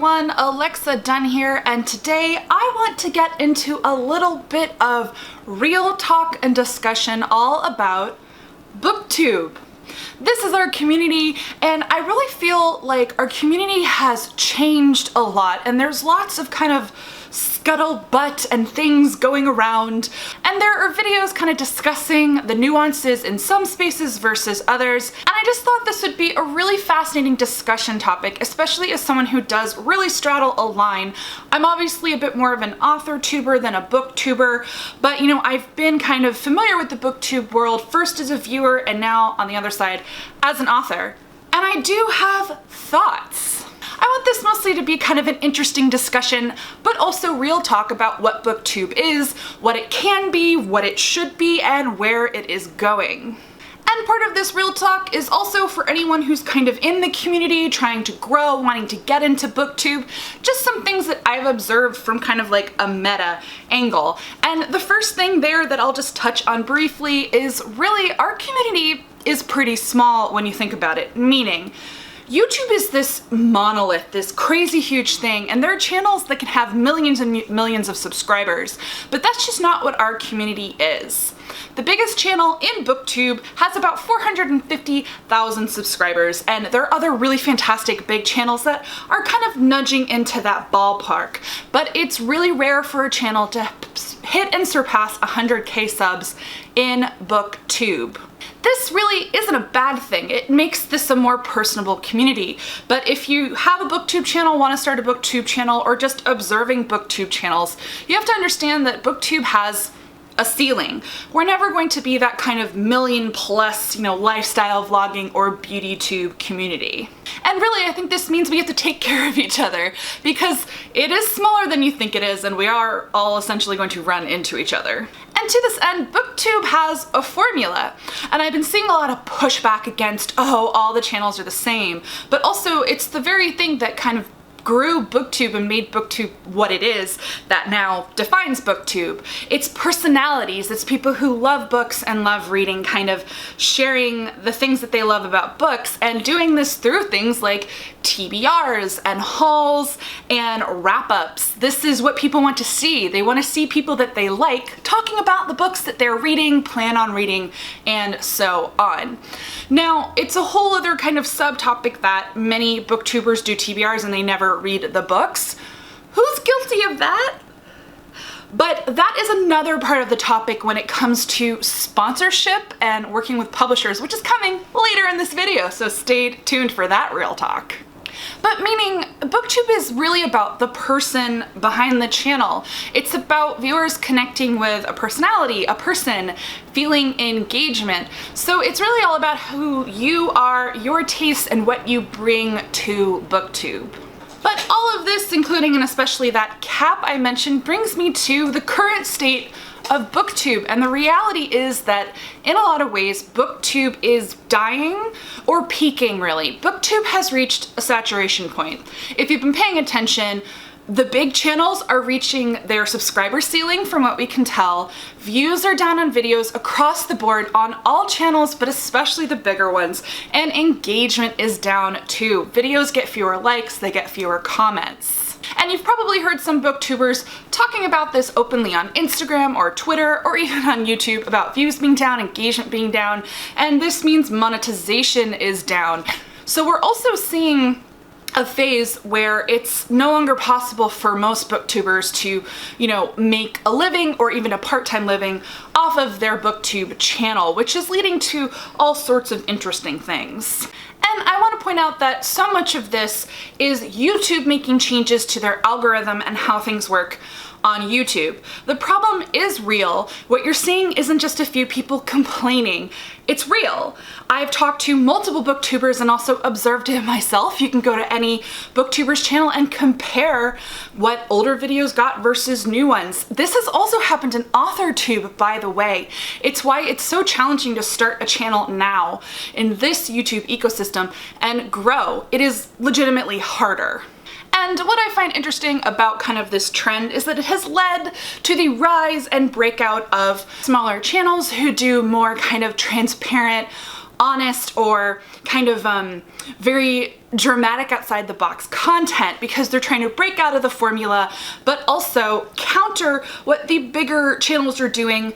everyone, Alexa Donne here, and today I want to get into a little bit of real talk and discussion all about BookTube. This is our community, and I really feel like our community has changed a lot, and there's lots of kind of scuttlebutt and things going around, and there are videos kind of discussing the nuances in some spaces versus others, and I just thought this would be a really fascinating discussion topic, especially as someone who does really straddle a line. I'm obviously a bit more of an author tuber than a booktuber, but you know, I've been kind of familiar with the booktube world, first as a viewer and now on the other side as an author, and I do have thoughts. I want this mostly to be kind of an interesting discussion, but also real talk about what BookTube is, what it can be, what it should be, and where it is going. And part of this real talk is also for anyone who's kind of in the community, trying to grow, wanting to get into BookTube, just some things that I've observed from kind of like a meta angle. And the first thing there that I'll just touch on briefly is really our community is pretty small when you think about it, meaning YouTube is this monolith, this crazy huge thing, and there are channels that can have millions and millions of subscribers, but that's just not what our community is. The biggest channel in BookTube has about 450,000 subscribers, and there are other really fantastic big channels that are kind of nudging into that ballpark, but it's really rare for a channel to hit and surpass 100K subs in BookTube. This really isn't a bad thing. It makes this a more personable community. But if you have a BookTube channel, want to start a BookTube channel, or just observing BookTube channels, you have to understand that BookTube has a ceiling. We're never going to be that kind of million plus, lifestyle vlogging or beauty tube community. And really, I think this means we have to take care of each other because it is smaller than you think it is, and we are all essentially going to run into each other. And to this end, BookTube has a formula, and I've been seeing a lot of pushback against, oh, all the channels are the same, but also it's the very thing that kind of grew BookTube and made BookTube what it is that now defines BookTube. It's personalities, it's people who love books and love reading, kind of sharing the things that they love about books and doing this through things like TBRs and hauls and wrap-ups. This is what people want to see. They want to see people that they like talking about the books that they're reading, plan on reading, and so on. Now, it's a whole other kind of subtopic that many booktubers do TBRs and they never read the books. Who's guilty of that? But that is another part of the topic when it comes to sponsorship and working with publishers, which is coming later in this video, so stay tuned for that real talk. But meaning, BookTube is really about the person behind the channel. It's about viewers connecting with a personality, a person, feeling engagement. So it's really all about who you are, your tastes, and what you bring to BookTube. But all of this, including and especially that cap I mentioned, brings me to the current state of BookTube, and the reality is that in a lot of ways BookTube is dying or peaking really. BookTube has reached a saturation point. If you've been paying attention, the big channels are reaching their subscriber ceiling from what we can tell. Views are down on videos across the board on all channels, but especially the bigger ones, and engagement is down too. Videos get fewer likes, they get fewer comments. And you've probably heard some booktubers talking about this openly on Instagram or Twitter or even on YouTube about views being down, engagement being down, and this means monetization is down. So we're also seeing a phase where it's no longer possible for most booktubers to, make a living or even a part-time living off of their BookTube channel, which is leading to all sorts of interesting things. And I want to point out that so much of this is YouTube making changes to their algorithm and how things work on YouTube. The problem is real. What you're seeing isn't just a few people complaining. It's real. I've talked to multiple booktubers and also observed it myself. You can go to any booktuber's channel and compare what older videos got versus new ones. This has also happened in AuthorTube, by the way. It's why it's so challenging to start a channel now in this YouTube ecosystem and grow. It is legitimately harder. And what I find interesting about kind of this trend is that it has led to the rise and breakout of smaller channels who do more kind of transparent, honest or kind of very dramatic outside the box content because they're trying to break out of the formula, but also counter what the bigger channels are doing,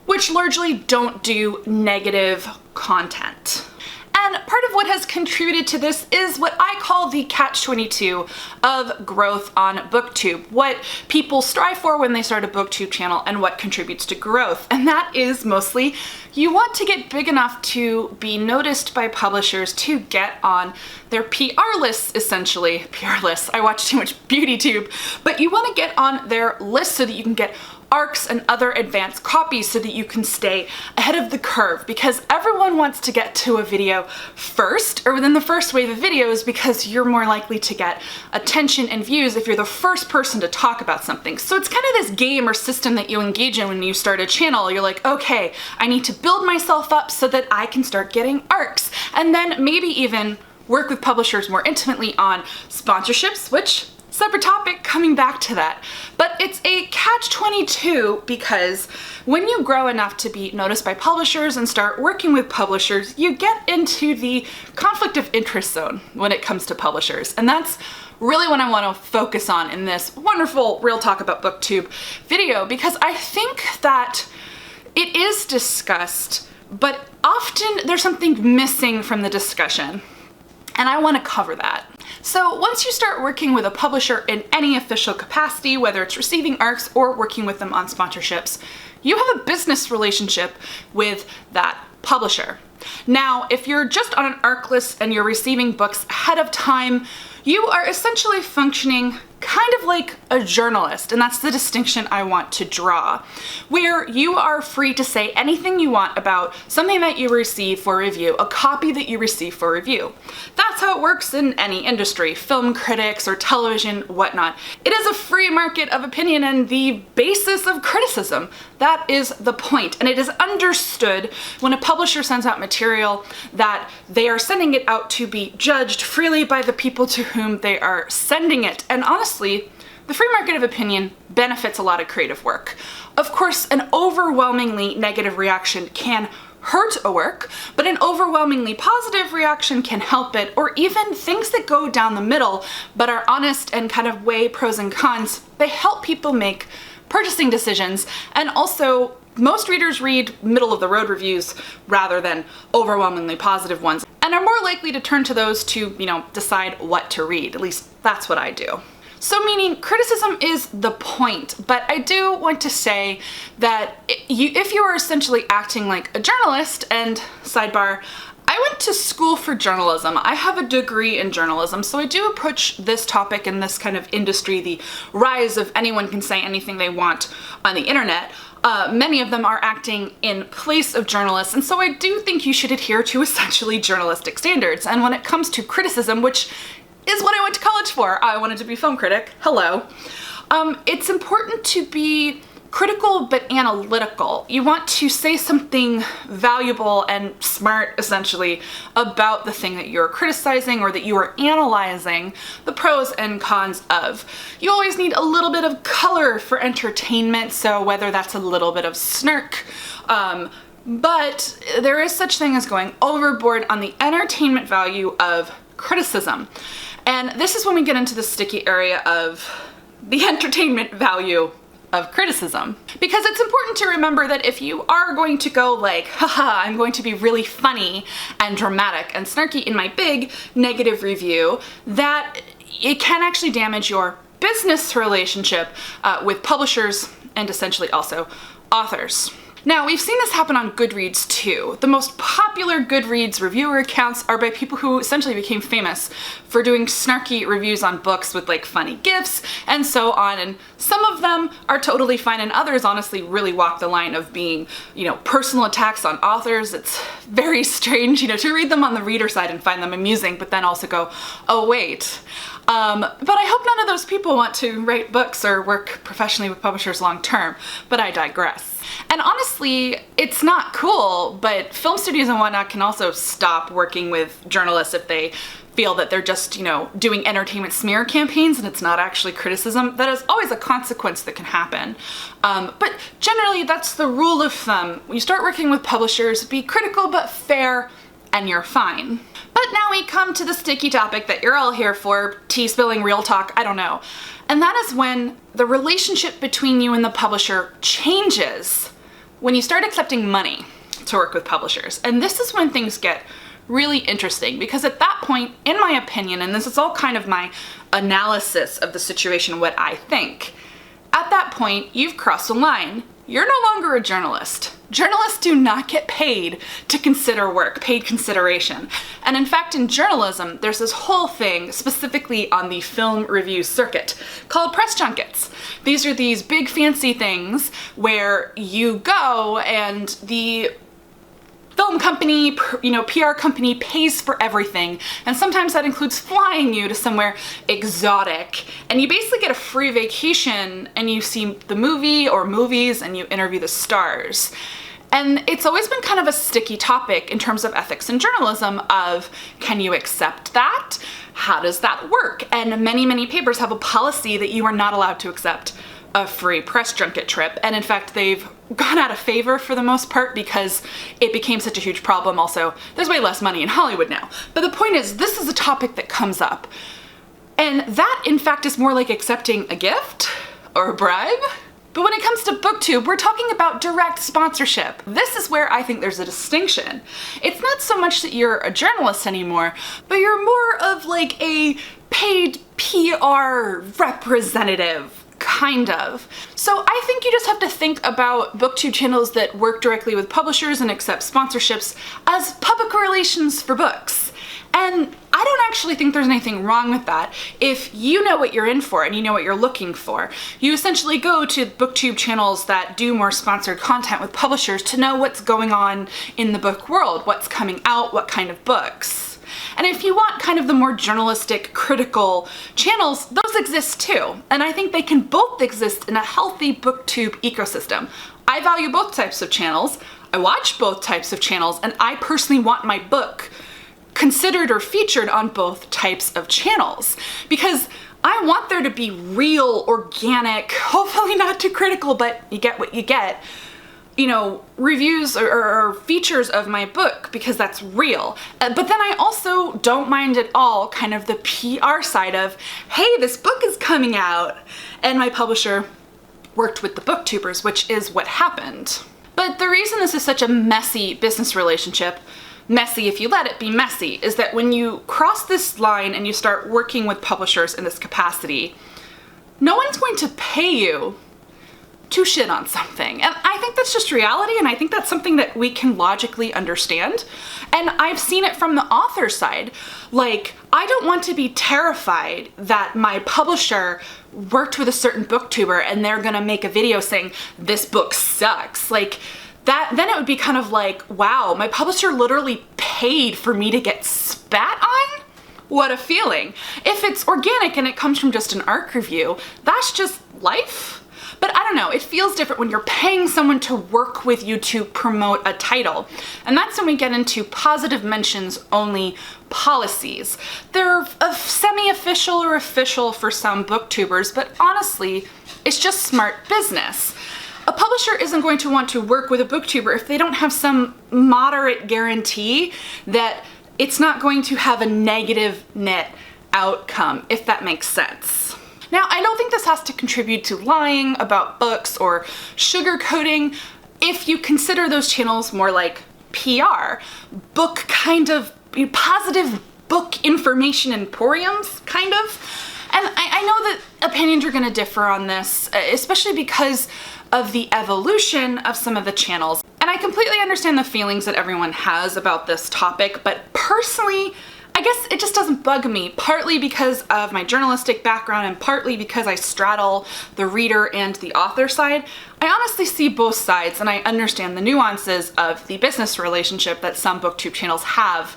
which largely don't do negative content. And part of what has contributed to this is what I call the catch-22 of growth on BookTube. What people strive for when they start a BookTube channel and what contributes to growth. And that is mostly you want to get big enough to be noticed by publishers to get on their PR lists, essentially. PR lists, I watch too much BeautyTube. But you want to get on their list so that you can get ARCs and other advanced copies so that you can stay ahead of the curve, because everyone wants to get to a video first or within the first wave of videos because you're more likely to get attention and views if you're the first person to talk about something. So it's kind of this game or system that you engage in when you start a channel. You're like, okay, I need to build myself up so that I can start getting ARCs, and then maybe even work with publishers more intimately on sponsorships, which separate topic, coming back to that. But it's a catch-22 because when you grow enough to be noticed by publishers and start working with publishers, you get into the conflict of interest zone when it comes to publishers. And that's really what I want to focus on in this wonderful Real Talk About BookTube video, because I think that it is discussed, but often there's something missing from the discussion. And I want to cover that. So once you start working with a publisher in any official capacity, whether it's receiving ARCs or working with them on sponsorships, you have a business relationship with that publisher. Now, if you're just on an ARC list and you're receiving books ahead of time, you are essentially functioning kind of like a journalist, and that's the distinction I want to draw, where you are free to say anything you want about something that you receive for review, a copy that you receive for review. That's how it works in any industry, film critics or television, whatnot. It is a free market of opinion and the basis of criticism. That is the point, and it is understood when a publisher sends out material that they are sending it out to be judged freely by the people to whom they are sending it. And honestly, the free market of opinion benefits a lot of creative work. Of course, an overwhelmingly negative reaction can hurt a work, but an overwhelmingly positive reaction can help it, or even things that go down the middle but are honest and kind of weigh pros and cons. They help people make purchasing decisions, and also most readers read middle of the road reviews rather than overwhelmingly positive ones, and are more likely to turn to those to, decide what to read. At least that's what I do. So meaning criticism is the point, but I do want to say that if you are essentially acting like a journalist, and sidebar, I went to school for journalism. I have a degree in journalism, so I do approach this topic in this kind of industry, the rise of anyone can say anything they want on the internet. Many of them are acting in place of journalists, and so I do think you should adhere to essentially journalistic standards. And when it comes to criticism, which is what I went to college for, I wanted to be a film critic, hello, it's important to be critical but analytical. You want to say something valuable and smart, essentially, about the thing that you're criticizing or that you are analyzing the pros and cons of. You always need a little bit of color for entertainment, so whether that's a little bit of snark, but there is such thing as going overboard on the entertainment value of criticism. And this is when we get into the sticky area of the entertainment value of criticism. Because it's important to remember that if you are going to go like, haha, I'm going to be really funny and dramatic and snarky in my big negative review, that it can actually damage your business relationship with publishers and essentially also authors. Now, we've seen this happen on Goodreads too. The most popular Goodreads reviewer accounts are by people who essentially became famous for doing snarky reviews on books with like funny gifs and so on, and some of them are totally fine and others honestly really walk the line of being, personal attacks on authors. It's very strange, to read them on the reader side and find them amusing, but then also go, oh wait. But I hope none of those people want to write books or work professionally with publishers long term, but I digress. And honestly, it's not cool, but film studios and whatnot can also stop working with journalists if they feel that they're just, doing entertainment smear campaigns and it's not actually criticism. That is always a consequence that can happen. But generally, that's the rule of thumb. When you start working with publishers, be critical but fair and you're fine. But now we come to the sticky topic that you're all here for, tea spilling, real talk, I don't know. And that is when the relationship between you and the publisher changes when you start accepting money to work with publishers. And this is when things get really interesting, because at that point, in my opinion, and this is all kind of my analysis of the situation, what I think, at that point, you've crossed a line. You're no longer a journalist. Journalists do not get paid to consider work, paid consideration. And in fact, in journalism, there's this whole thing, specifically on the film review circuit, called press junkets. These are these big fancy things where you go and the film company, PR company pays for everything, and sometimes that includes flying you to somewhere exotic, and you basically get a free vacation and you see the movie or movies and you interview the stars. And it's always been kind of a sticky topic in terms of ethics in journalism of, can you accept that? How does that work? And many papers have a policy that you are not allowed to accept a free press junket trip, and in fact they've gone out of favor for the most part because it became such a huge problem. Also, there's way less money in Hollywood now. But the point is, this is a topic that comes up, and that in fact is more like accepting a gift or a bribe. But when it comes to BookTube, we're talking about direct sponsorship. This is where I think there's a distinction. It's not so much that you're a journalist anymore, but you're more of like a paid PR representative, kind of. So I think you just have to think about BookTube channels that work directly with publishers and accept sponsorships as public relations for books. And I don't actually think there's anything wrong with that. If you know what you're in for and you know what you're looking for, you essentially go to BookTube channels that do more sponsored content with publishers to know what's going on in the book world, what's coming out, what kind of books. And if you want kind of the more journalistic, critical channels, those exist too. And I think they can both exist in a healthy BookTube ecosystem. I value both types of channels, I watch both types of channels, and I personally want my book considered or featured on both types of channels. Because I want there to be real, organic, hopefully not too critical, but you get what you get, reviews or features of my book, because that's real. But then I also don't mind at all kind of the PR side of, hey, this book is coming out, and my publisher worked with the booktubers, which is what happened. But the reason this is such a messy business relationship, messy if you let it be messy, is that when you cross this line and you start working with publishers in this capacity, no one's going to pay you to shit on something. And I think that's just reality, and I think that's something that we can logically understand. And I've seen it from the author side. Like, I don't want to be terrified that my publisher worked with a certain booktuber and they're gonna make a video saying, this book sucks. Like, that, then it would be kind of like, wow, my publisher literally paid for me to get spat on? What a feeling. If it's organic and it comes from just an ARC review, that's just life. But I don't know, it feels different when you're paying someone to work with you to promote a title. And that's when we get into positive mentions only policies. They're semi-official or official for some booktubers, but honestly, it's just smart business. A publisher isn't going to want to work with a booktuber if they don't have some moderate guarantee that it's not going to have a negative net outcome, if that makes sense. Now, I don't think this has to contribute to lying about books or sugarcoating if you consider those channels more like PR, book kind of, positive book information emporiums, kind of. And I know that opinions are gonna differ on this, especially because of the evolution of some of the channels. And I completely understand the feelings that everyone has about this topic, but personally, I guess it just doesn't bug me, partly because of my journalistic background and partly because I straddle the reader and the author side. I honestly see both sides, and I understand the nuances of the business relationship that some booktube channels have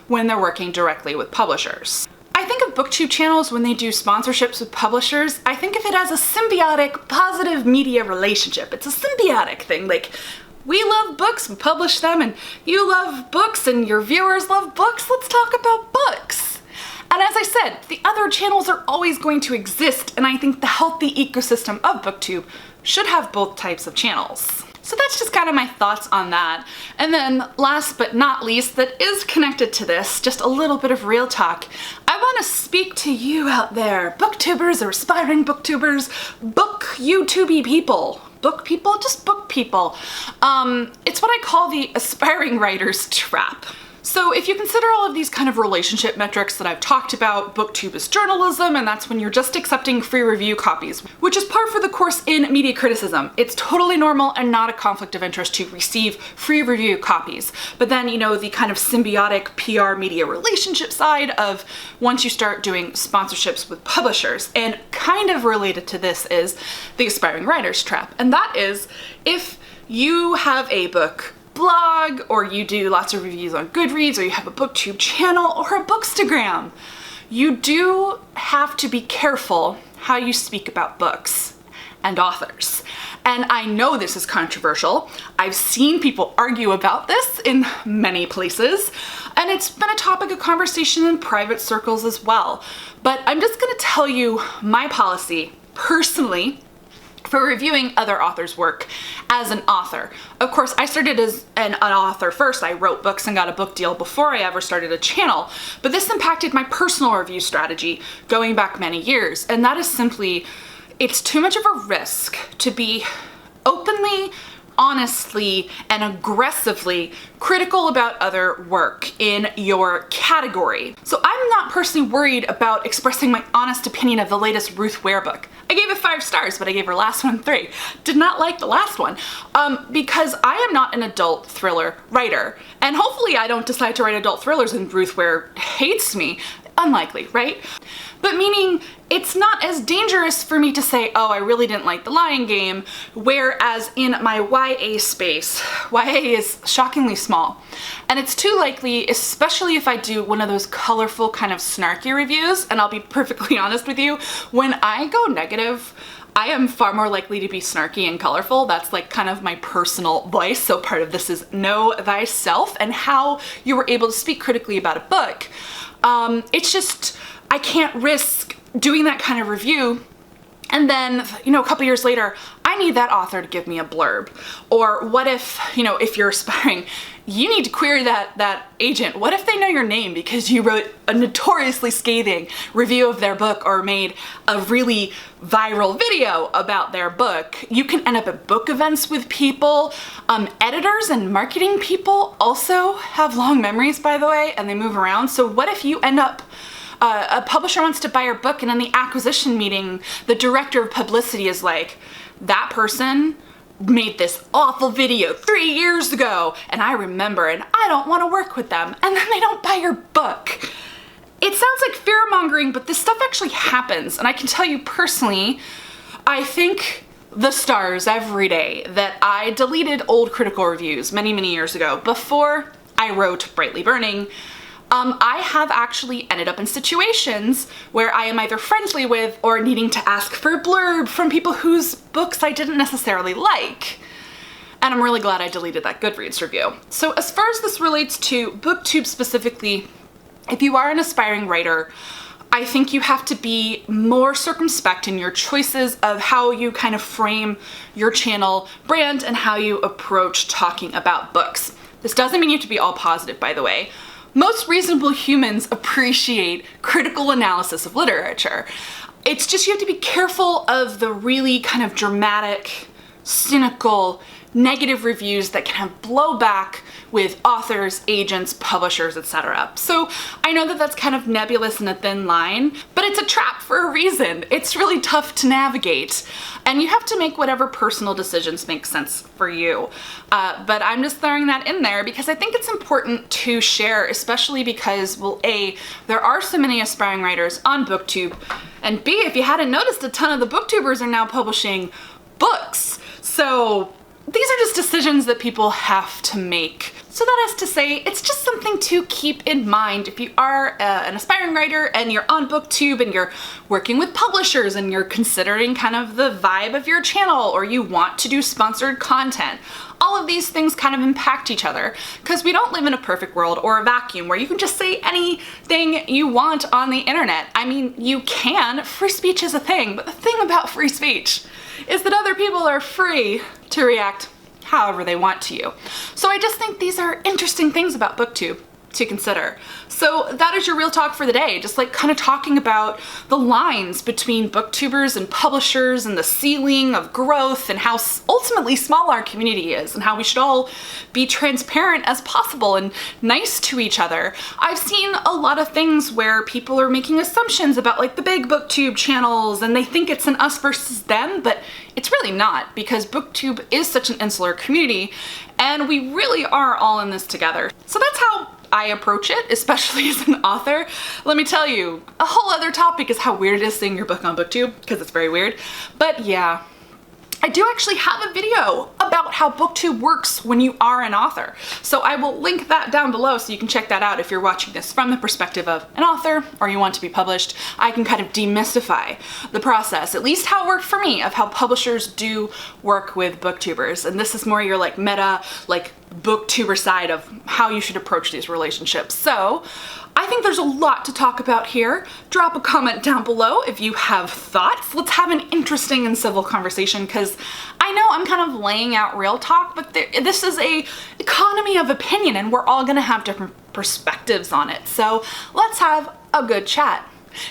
when they're working directly with publishers. I think of booktube channels when they do sponsorships with publishers, I think of it as a symbiotic, positive media relationship. It's a symbiotic thing, like, we love books, we publish them, and you love books and your viewers love books, let's talk about books. And as I said, the other channels are always going to exist, and I think the healthy ecosystem of BookTube should have both types of channels. So that's just kind of my thoughts on that. And then last but not least, that is connected to this, just a little bit of real talk. I want to speak to you out there, booktubers or aspiring booktubers, book YouTubey people. Book people? Just book people. It's what I call the aspiring writer's trap. So if you consider all of these kind of relationship metrics that I've talked about, BookTube is journalism, and that's when you're just accepting free review copies, which is par for the course in media criticism. It's totally normal and not a conflict of interest to receive free review copies. But then, you know, the kind of symbiotic PR media relationship side of once you start doing sponsorships with publishers, and kind of related to this is the aspiring writer's trap. And that is if you have a book blog, or you do lots of reviews on Goodreads, or you have a BookTube channel or a Bookstagram, you do have to be careful how you speak about books and authors. And I know this is controversial. I've seen people argue about this in many places, and it's been a topic of conversation in private circles as well. But I'm just gonna tell you my policy personally for reviewing other authors' work as an author. Of course, I started as an author first. I wrote books and got a book deal before I ever started a channel, but this impacted my personal review strategy going back many years, and that is simply, it's too much of a risk to be openly, honestly, and aggressively critical about other work in your category. So I'm not personally worried about expressing my honest opinion of the latest Ruth Ware book. I gave it 5 stars, but I gave her last one 3. Did not like the last one because I am not an adult thriller writer. And hopefully I don't decide to write adult thrillers and Ruth Ware hates me. Unlikely, right? But meaning it's not as dangerous for me to say, oh, I really didn't like The Lion Game, whereas in my YA space, YA is shockingly small. And it's too likely, especially if I do one of those colorful kind of snarky reviews, and I'll be perfectly honest with you, when I go negative, I am far more likely to be snarky and colorful. That's like kind of my personal voice. So part of this is know thyself and how you were able to speak critically about a book. It's just, I can't risk doing that kind of review and then, you know, a couple years later, I need that author to give me a blurb. Or what if, you know, if you're aspiring, you need to query that agent. What if they know your name because you wrote a notoriously scathing review of their book or made a really viral video about their book? You can end up at book events with people. Editors and marketing people also have long memories, by the way, and they move around. So what if you end up a publisher wants to buy your book, and in the acquisition meeting, the director of publicity is like, that person made this awful video 3 years ago, and I remember, and I don't want to work with them, and then they don't buy your book. It sounds like fear-mongering, but this stuff actually happens, and I can tell you personally, I think the stars every day that I deleted old critical reviews many, many years ago before I wrote Brightly Burning. I have actually ended up in situations where I am either friendly with or needing to ask for a blurb from people whose books I didn't necessarily like. And I'm really glad I deleted that Goodreads review. So as far as this relates to BookTube specifically, if you are an aspiring writer, I think you have to be more circumspect in your choices of how you kind of frame your channel brand and how you approach talking about books. This doesn't mean you have to be all positive, by the way. Most reasonable humans appreciate critical analysis of literature. It's just you have to be careful of the really kind of dramatic, cynical, negative reviews that can have blowback with authors, agents, publishers, etc. So I know that that's kind of nebulous and a thin line, but it's a trap for a reason. It's really tough to navigate, and you have to make whatever personal decisions make sense for you. But I'm just throwing that in there because I think it's important to share, especially because, well, A, there are so many aspiring writers on BookTube, and B, if you hadn't noticed, a ton of the booktubers are now publishing books. So these are just decisions that people have to make. So that is to say, it's just something to keep in mind if you are an aspiring writer and you're on BookTube and you're working with publishers and you're considering kind of the vibe of your channel, or you want to do sponsored content. All of these things kind of impact each other because we don't live in a perfect world or a vacuum where you can just say anything you want on the internet. I mean, you can. Free speech is a thing, but the thing about free speech is that other people are free to react however they want to you. So I just think these are interesting things about BookTube to consider. So that is your real talk for the day, just like kind of talking about the lines between booktubers and publishers and the ceiling of growth and how ultimately small our community is and how we should all be transparent as possible and nice to each other. I've seen a lot of things where people are making assumptions about like the big booktube channels and they think it's an us versus them, but it's really not, because booktube is such an insular community and we really are all in this together. So that's how I approach it, especially as an author. Let me tell you, a whole other topic is how weird it is seeing your book on BookTube, because it's very weird. But yeah, I do actually have a video about how BookTube works when you are an author. So I will link that down below so you can check that out if you're watching this from the perspective of an author or you want to be published. I can kind of demystify the process, at least how it worked for me, of how publishers do work with booktubers. And this is more your like meta, like booktuber side of how you should approach these relationships. So I think there's a lot to talk about here. Drop a comment down below if you have thoughts. Let's have an interesting and civil conversation, because I know I'm kind of laying out real talk, but this is a economy of opinion and we're all gonna have different perspectives on it. So let's have a good chat.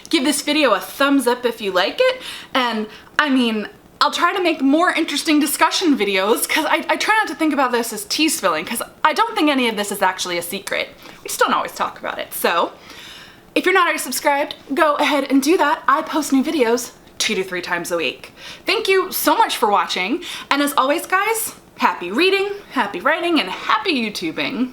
Give this video a thumbs up if you like it, and I mean, I'll try to make more interesting discussion videos, because I try not to think about this as tea spilling, because I don't think any of this is actually a secret. We just don't always talk about it. So if you're not already subscribed, go ahead and do that. I post new videos 2 to 3 times a week. Thank you so much for watching, and as always guys, happy reading, happy writing, and happy YouTubing.